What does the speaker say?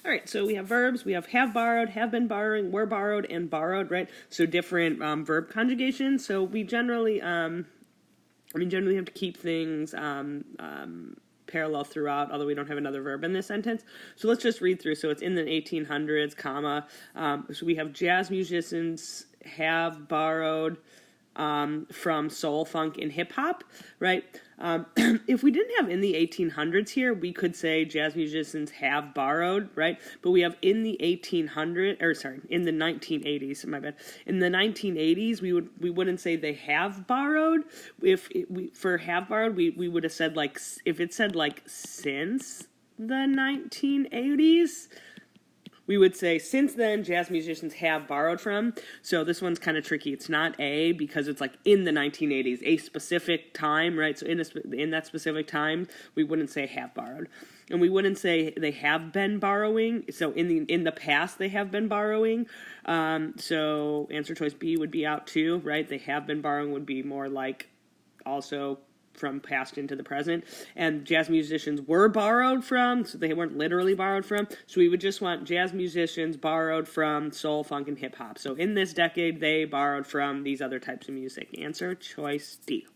All right, so we have verbs. We have borrowed, have been borrowing, were borrowed, and borrowed, right? So different verb conjugations. So we generally, generally have to keep things parallel throughout, although we don't have another verb in this sentence. So let's just read through. So it's in the 1800s, comma. So we have jazz musicians have borrowed from soul, funk, and hip hop, right? If we didn't have in the 1800s here, we could say jazz musicians have borrowed, right? But we have in the in the 1980s, my bad. In the 1980s, we wouldn't say they have borrowed. For have borrowed, we would have said like, if it said like since the 1980s, we would say, since then, jazz musicians have borrowed from. So this one's kind of tricky. It's not a, because it's like in the 1980s, a specific time, right? So in that specific time, we wouldn't say have borrowed. And we wouldn't say they have been borrowing. So in the past, they have been borrowing. So answer choice B would be out too, right? They have been borrowing would be more like also from past into the present, and jazz musicians were borrowed from, so they weren't literally borrowed from, so we would just want jazz musicians borrowed from soul, funk, and hip-hop. So in this decade, they borrowed from these other types of music. Answer choice D.